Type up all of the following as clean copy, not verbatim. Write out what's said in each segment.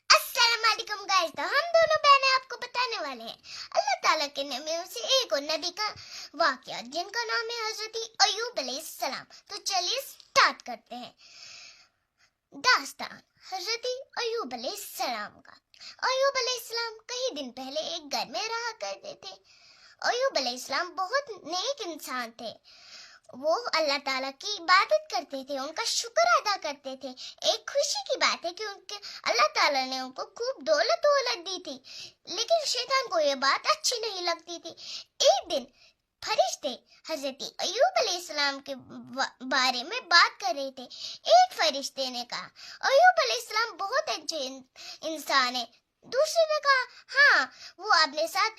अस्सलाम वालेकुम गाइस। तो हम दोनों बहनें आपको बताने वाले हैं अल्लाह ताला के नबियों से एक और नबी का वाकया जिनका नाम है हजरत अय्यूब अलैहिस्सलाम। तो चलिए स्टार्ट करते हैं दास्तान हजरत अय्यूब अलैहिस्सलाम का। अय्यूब अलैहिस्सलाम कई दिन पहले एक घर में रहा करते थे। अय्यूब अलैहिस्सलाम बहुत नेक इंसान थे। वो अल्लाह ताला की इबादत करते थे, उनका शुक्र अदा करते थे। एक खुशी की बात है कि उनके अल्लाह ताला ने उनको खूब दौलत दी थी, लेकिन शैतान को ये बात अच्छी नहीं लगती थी। एक दिन फरिश्ते हजरत अय्यूब अलैहिस्सलाम के बारे में बात कर रहे थे। एक फरिश्ते ने कहा, अय्यूब अलैहिस्सलाम बहुत अच्छे इंसान है। दूसरे ने कहा, हाँ, वो अपने साथ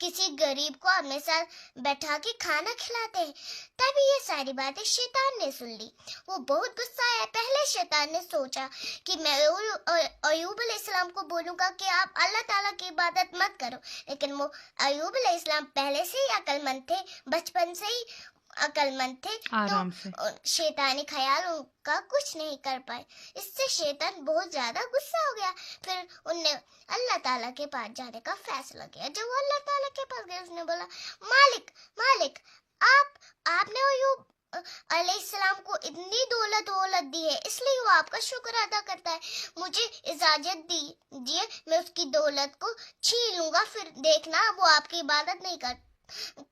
किसी गरीब को अपने साथ बैठा के खाना खिलाते हैं। तभी ये सारी बातें शैतान ने सुन ली। वो बहुत गुस्सा आया। पहले शैतान ने सोचा कि मैं अय्यूब अलैहिस्सलाम को बोलूंगा कि आप अल्लाह ताला की इबादत मत करो, लेकिन वो अय्यूब अलैहिस्सलाम पहले से ही अक्लमंद थे, बचपन से ही अक्लमंद थे, आराम से शैतानी ख्याल उनका कुछ नहीं कर पाए। इससे शैतान बहुत ज्यादा गुस्सा हो गया। फिर उनने अल्लाह ताला के पास जाने का फैसला किया। जब वो अल्लाह ताला के पास गए, उसने बोला, मालिक मालिक, आपने अय्यूब अलैहिस्सलाम को इतनी दौलत दी है, इसलिए वो आपका शुक्र अदा करता है। मुझे इजाजत दीजिए, मैं उसकी दौलत को छीन लूंगा, फिर देखना वो आपकी इबादत नहीं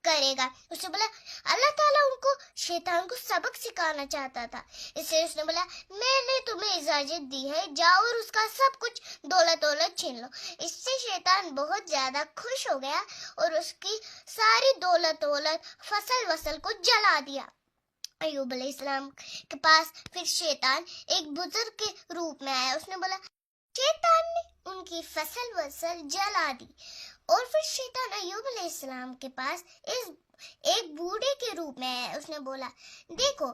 करेगा। उसने बोला, अल्लाह ताला उनको शैतान को सबक सिखाना चाहता था, इसलिए उसने बोला, मैंने तुम्हें इजाजत दी है, जाओ और उसका सब कुछ दौलत छीन लो। इससे शैतान बहुत ज्यादा खुश हो गया और उसकी सारी दौलत फसल को जला दिया। अय्यूब अलैहिस्सलाम के पास फिर शैतान एक बुजुर्ग के रूप में आया। उसने बोला, शैतान ने उनकी फसल जला दी। और फिर शैतान अय्यूब अलैहिस्सलाम के पास एक बूढ़े के रूप में आया। उसने बोला, देखो,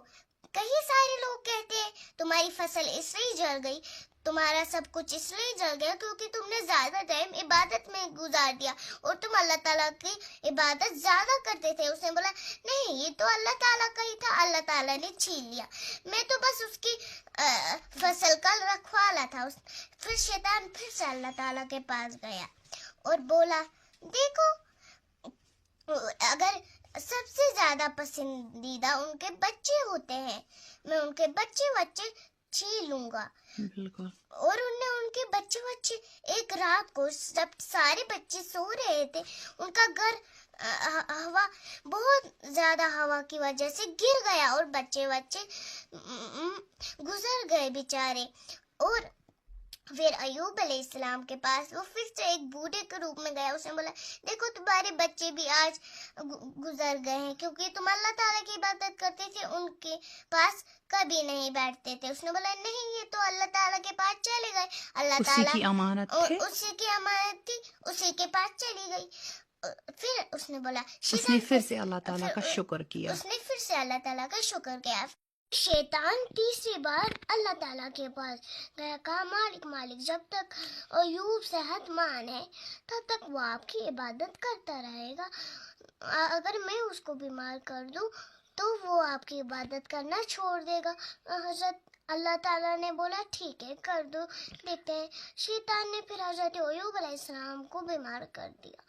कई सारे लोग कहते हैं तुम्हारी फसल इसलिए जल गई, तुम्हारा सब कुछ इसलिए जल गया क्योंकि तुमने ज्यादा टाइम इबादत में गुजार दिया और तुम अल्लाह ताला की इबादत ज्यादा करते थे। उसने बोला, नहीं, ये तो अल्लाह ताला का ही था, अल्लाह ताला ने छीन लिया, मैं तो बस उसकी फसल का रखवाला था। फिर शैतान फिर से अल्लाह ताला के पास गया और बोला, देखो, अगर सबसे ज्यादा पसंदीदा उनके बच्चे होते हैं, मैं उनके बच्चे छीन लूंगा। बिल्कुल। और उनके बच्चे एक रात को सब सारे बच्चे सो रहे थे, उनका घर हवा बहुत ज्यादा हवा की वजह से गिर गया और बच्चे गुजर गए बेचारे। और फिर अय्यूब अलैहिस्सलाम के पास वो फिर से एक बूढ़े के रूप में गया। उसने बोला, देखो, तुम्हारे बच्चे भी आज गुजर गए हैं क्योंकि तुम अल्लाह ताला की इबादत करते थे, उनके पास कभी नहीं बैठते थे। उसने बोला, नहीं, ये तो अल्लाह ताला के पास चले गए, अल्लाह ताला उसी की अमानत थे, उसी की अमानत थी, उसी के पास चली गई। फिर उसने बोला, उसने फिर से अल्लाह ताला का शुक्र किया। उसने फिर से अल्लाह ताला का शुक्र किया। शैतान तीसरी बार अल्लाह ताला के पास गया, कहा, मालिक, जब तक अय्यूब सेहतमंद है तब तक वो आपकी इबादत करता रहेगा। अगर मैं उसको बीमार कर दूं तो वो आपकी इबादत करना छोड़ देगा। हजरत अल्लाह ताला ने बोला, ठीक है, कर दो, देखते हैं। शैतान ने फिर हजरत अय्यूब अलैहिस्सलाम को बीमार कर दिया।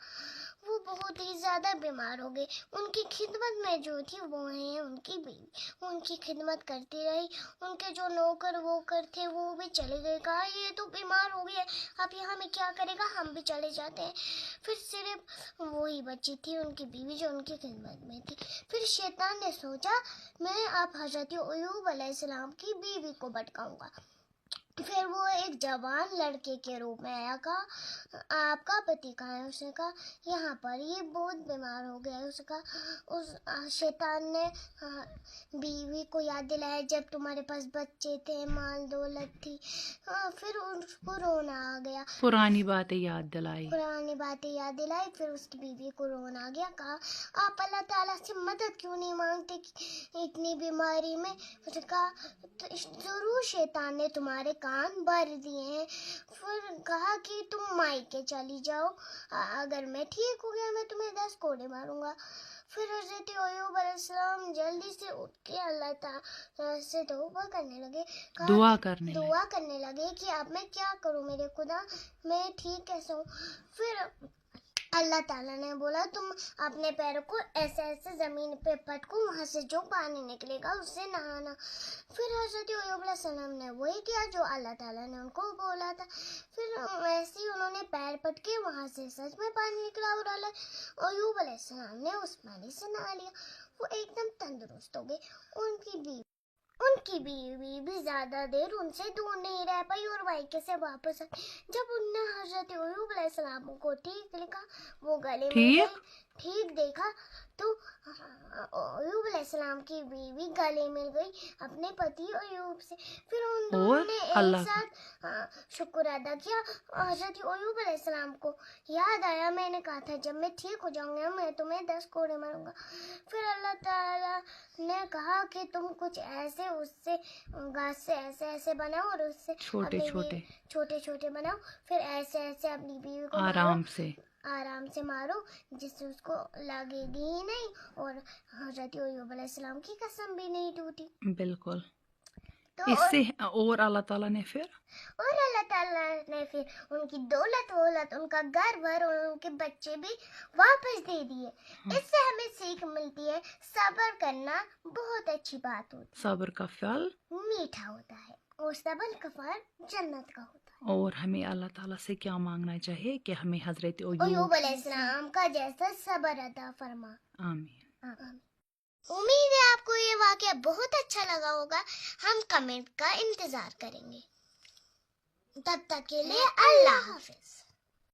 वो बहुत ही ज्यादा बीमार हो गए। उनकी खिदमत में जो थी वो है उनकी बीवी, उनकी खिदमत करती रही। उनके जो नौकर वोकर थे वो भी चले गए, कहा, ये तो बीमार हो गया, अब यहाँ में क्या करेगा, हम भी चले जाते हैं। फिर सिर्फ वही बची थी उनकी बीवी जो उनकी खिदमत में थी। फिर शैतान ने सोचा, मैं अब हजरत अय्यूब अलैहिस्सलाम की बीवी को भटकाऊंगा। फिर वो एक जवान लड़के के रूप में आया, कहा, आपका पति कहाँ है? उसने कहा, यहाँ पर, ये बहुत बीमार हो गया है। उसका उस शैतान ने बीवी को याद दिलाया, जब तुम्हारे पास बच्चे थे, माल दौलत थी। फिर उसको रोना आ गया, पुरानी बातें याद दिलाई। फिर उसकी बीवी को रोना आ गया, कहा, आप अल्लाह ताला से मदद क्यों नहीं मांगते इतनी बीमारी में? उसने कहा, जरूर शैतान ने तुम्हारे कान भर दिए हैं। फिर कहा कि तुम मायके चली जाओ, अगर मैं ठीक हो गया मैं तुम्हें 10 कोड़े मारूंगा। پھر حضرت ایوب علیہ السلام جلدی سے اٹھ کے اللہ تعالیٰ سے توبہ کرنے لگے، دعا کرنے لگے. دعا کرنے لگے کہ اب میں کیا کروں میرے خدا، میں ٹھیک کیسے ہوں. پھر اللہ تعالیٰ نے بولا تم اپنے پیروں کو ایسے ایسے زمین پہ پٹکو، وہاں سے جو پانی نکلے گا اس سے نہانا. پھر حضرت ایوب علیہ السلام نے وہی کیا جو اللہ تعالیٰ نے ان کو بولا تھا. پھر ویسے ہی انہوں نے پیر پٹکے، وہاں سے سچ میں پانی نکلا اور ایوب علیہ السلام نے اس پانی سے نہا لیا. وہ ایک دم تندرست ہو گئے. ان کی بیوی بھی زیادہ دیر ان سے دور نہیں رہ پائی اور مائکے سے واپس آئی. جب ان نے حضرت ایوب علیہ السلام کو ٹھیک لکھا، وہ گلے میں ٹھیک دیکھا تو ایوب علیہ السلام کی بیوی گلے مل گئی اپنے پتی ایوب سے. پھر ان دونوں نے ایک ساتھ شکر ادا کیا. حضرت ایوب علیہ السلام کو یاد آیا میں نے کہا تھا جب میں ٹھیک ہو جاؤں گا میں تمہیں 10 کوڑے ماروں گا. پھر اللہ تعالیٰ نے کہا کہ تم کچھ ایسے اس سے گھاس سے ایسے ایسے بناؤ اور اس سے چھوٹے چھوٹے بناؤ، پھر ایسے ایسے اپنی بیوی کو آرام سے مارو جس سے اس کو لگے گی ہی نہیں اور حضرت ایوب علیہ السلام کی قسم بھی نہیں ٹوٹی. بالکل. اس سے اور اللہ تعالیٰ نے پھر ان کی دولت وولت، ان کا گھر بھر اور ان کے بچے بھی واپس دے دیے. اس سے ہمیں سیکھ ملتی ہے صبر کرنا بہت اچھی بات ہوتی ہے، صبر کا پھل میٹھا ہوتا ہے اور صبر کا پھل جنت کا ہوتا ہے. اور ہمیں اللہ تعالیٰ سے کیا مانگنا چاہیے کہ ہمیں حضرت ایوب علیہ السلام کا جیسا صبر عطا فرما. آمین. امید ہے آپ کو یہ واقعہ بہت اچھا لگا ہوگا. ہم کمنٹ کا انتظار کریں گے. تب تک کے لیے اللہ حافظ.